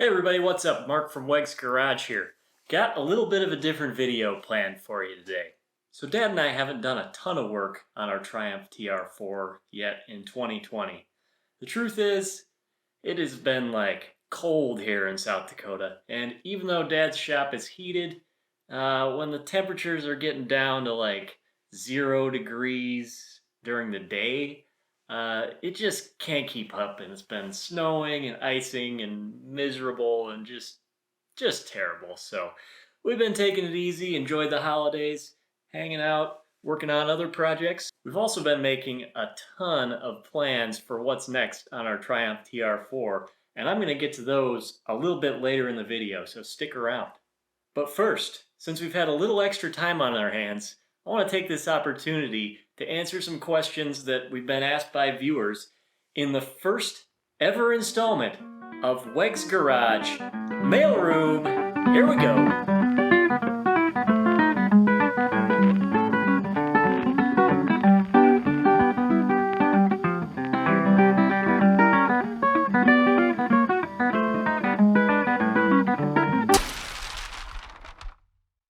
Hey everybody, what's up? Mark from Wegs Garage here. Got a little bit of a different video planned for you today. So Dad and I haven't done a ton of work on our Triumph TR4 yet in 2020. The truth is, it has been like cold here in South Dakota, and even though Dad's shop is heated, when the temperatures are getting down to like 0 degrees during the day, it just can't keep up, and it's been snowing and icing and miserable and just terrible. So we've been taking it easy, enjoyed the holidays, hanging out, working on other projects. We've also been making a ton of plans for what's next on our Triumph TR4, and I'm going to get to those a little bit later in the video, so stick around. But first, since we've had a little extra time on our hands, I want to take this opportunity to answer some questions that we've been asked by viewers in the first ever installment of Wegs Garage Mailroom. Here we go.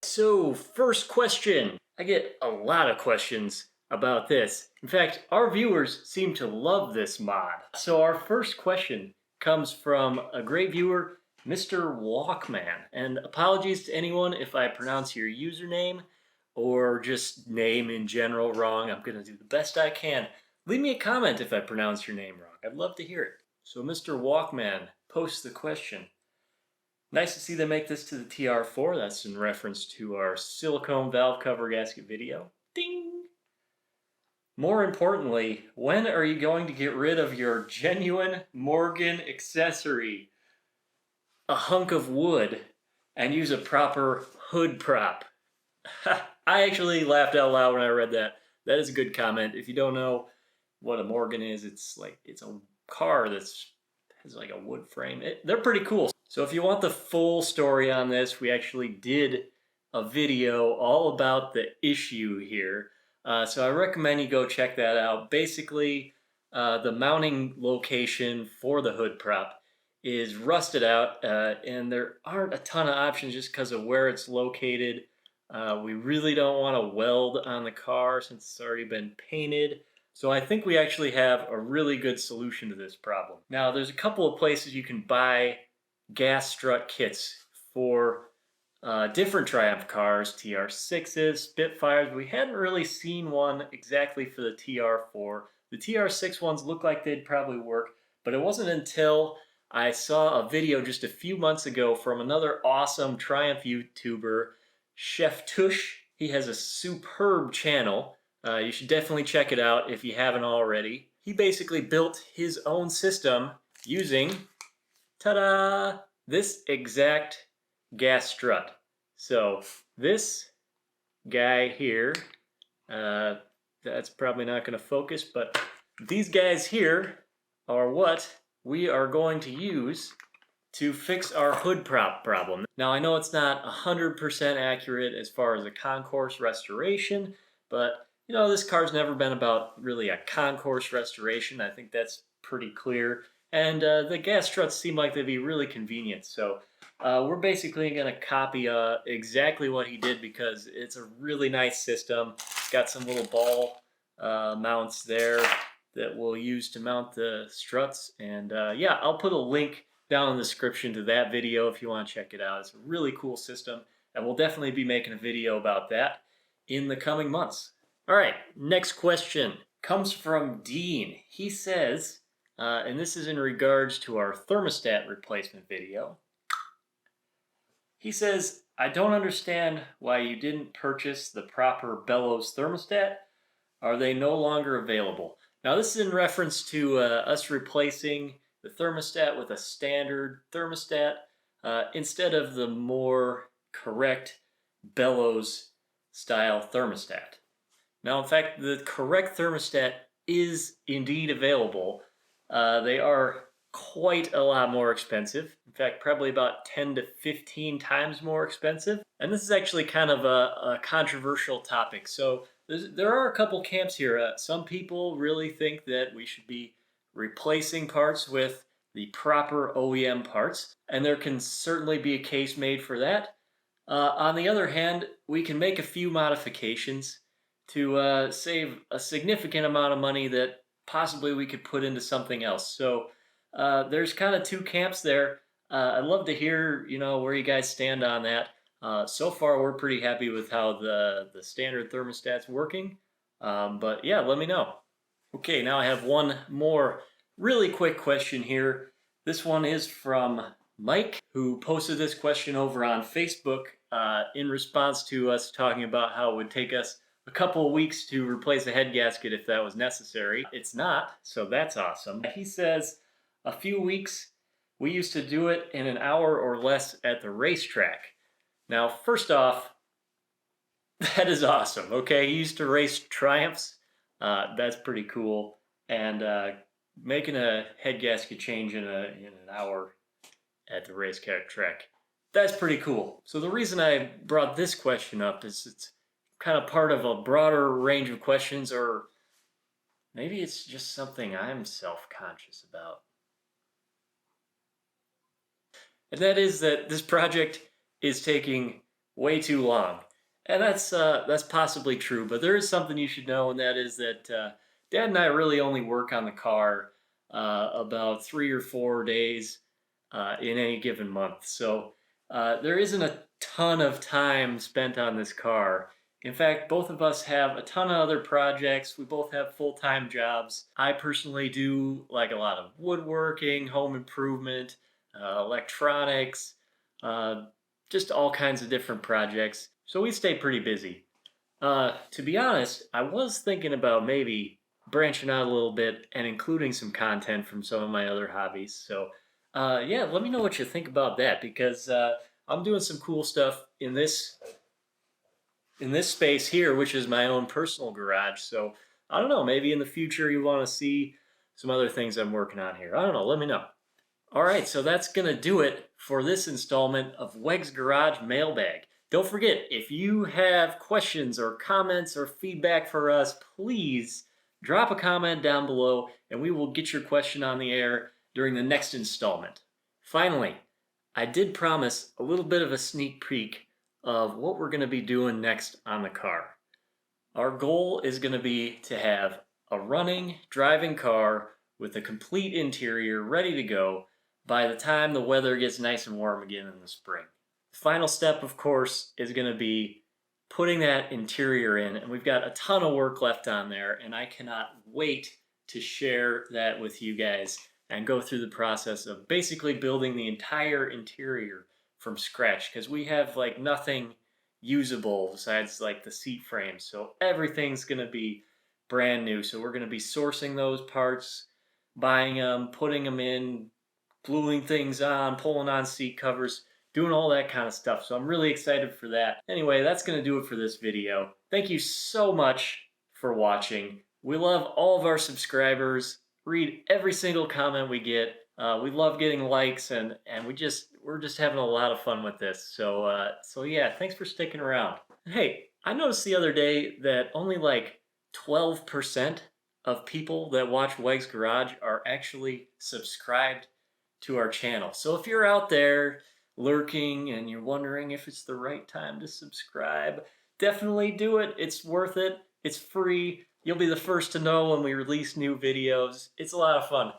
So, first question. I get a lot of questions about this. In fact, our viewers seem to love this mod. So our first question comes from a great viewer, Mr. Walkman. And apologies to anyone if I pronounce your username or just name in general wrong. I'm going to do the best I can. Leave me a comment if I pronounce your name wrong. I'd love to hear it. So Mr. Walkman posts the question. Nice to see them make this to the TR4. That's in reference to our silicone valve cover gasket video. Ding! More importantly, when are you going to get rid of your genuine Morgan accessory, a hunk of wood, and use a proper hood prop? I actually laughed out loud when I read that. That is a good comment. If you don't know what a Morgan is, it's a car that's has like a wood frame. They're pretty cool. So if you want the full story on this, we actually did a video all about the issue here. So I recommend you go check that out. Basically, the mounting location for the hood prop is rusted out, and there aren't a ton of options just because of where it's located. We really don't want to weld on the car since it's already been painted. So I think we actually have a really good solution to this problem. Now, there's a couple of places you can buy gas strut kits for different Triumph cars, TR6s, Spitfires. We hadn't really seen one exactly for the TR4. The TR6 ones look like they'd probably work, but it wasn't until I saw a video just a few months ago from another awesome Triumph YouTuber, Chef Tush. He has a superb channel. You should definitely check it out if you haven't already. He basically built his own system using, ta-da, this exact gas strut. So this guy here, that's probably not going to focus, but these guys here are what we are going to use to fix our hood prop problem. Now I know it's not 100% accurate as far as a concourse restoration, but you know, this car's never been about really a concourse restoration. I think that's pretty clear. And the gas struts seem like they'd be really convenient. So we're basically going to copy exactly what he did because it's a really nice system. It's got some little ball mounts there that we'll use to mount the struts. And yeah, I'll put a link down in the description to that video if you want to check it out. It's a really cool system, and we'll definitely be making a video about that in the coming months. All right, next question comes from Dean. He says, and this is in regards to our thermostat replacement video. He says, I don't understand why you didn't purchase the proper bellows thermostat. Are they no longer available? Now this is in reference to us replacing the thermostat with a standard thermostat instead of the more correct bellows style thermostat. Now, in fact, the correct thermostat is indeed available. They are quite a lot more expensive. In fact, probably about 10 to 15 times more expensive. And this is actually kind of a controversial topic. So there are a couple camps here. Some people really think that we should be replacing parts with the proper OEM parts, and there can certainly be a case made for that. On the other hand, we can make a few modifications to save a significant amount of money that possibly we could put into something else. So there's kind of two camps there. I'd love to hear, where you guys stand on that. So far, we're pretty happy with how the standard thermostat's working. But yeah, let me know. Okay, now I have one more really quick question here. This one is from Mike, who posted this question over on Facebook in response to us talking about how it would take us a couple of weeks to replace a head gasket if that was necessary. It's not, so that's awesome. He says, a few weeks, we used to do it in an hour or less at the racetrack. Now, first off, that is awesome, okay? He used to race Triumphs. That's pretty cool. And making a head gasket change in an hour at the racetrack, that's pretty cool. So the reason I brought this question up is it's kind of part of a broader range of questions, or maybe it's just something I'm self-conscious about. And that is that this project is taking way too long. And that's possibly true, but there is something you should know, and that is that Dad and I really only work on the car about 3 or 4 days in any given month. So there isn't a ton of time spent on this car. In fact, both of us have a ton of other projects. We both have full-time jobs. I personally do like a lot of woodworking, home improvement, electronics, just all kinds of different projects. So we stay pretty busy. To be honest, I was thinking about maybe branching out a little bit and including some content from some of my other hobbies. So yeah, let me know what you think about that, because I'm doing some cool stuff in this space here, which is my own personal garage. So I don't know, maybe in the future you want to see some other things I'm working on here. I don't know, let me know. All right, so that's gonna do it for this installment of Wegs Garage Mailbag. Don't forget, if you have questions or comments or feedback for us, please drop a comment down below and we will get your question on the air during the next installment. Finally, I did promise a little bit of a sneak peek of what we're going to be doing next on the car. Our goal is going to be to have a running, driving car with a complete interior ready to go by the time the weather gets nice and warm again in the spring. The final step, of course, is going to be putting that interior in, and we've got a ton of work left on there, and I cannot wait to share that with you guys and go through the process of basically building the entire interior from scratch, because we have like nothing usable besides like the seat frames, so everything's going to be brand new. So we're going to be sourcing those parts, buying them, putting them in, gluing things on, pulling on seat covers, doing all that kind of stuff. So I'm really excited for that. Anyway, that's going to do it for this video. Thank you so much for watching. We love all of our subscribers. Read every single comment we get. We love getting likes, and we're just having a lot of fun with this. So yeah, thanks for sticking around. Hey, I noticed the other day that only like 12% of people that watch Wegs Garage are actually subscribed to our channel. So if you're out there lurking and you're wondering if it's the right time to subscribe, definitely do it. It's worth it. It's free. You'll be the first to know when we release new videos. It's a lot of fun.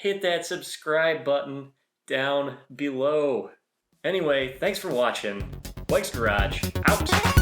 Hit that subscribe button down below. Anyway, thanks for watching. Wegs Garage, out.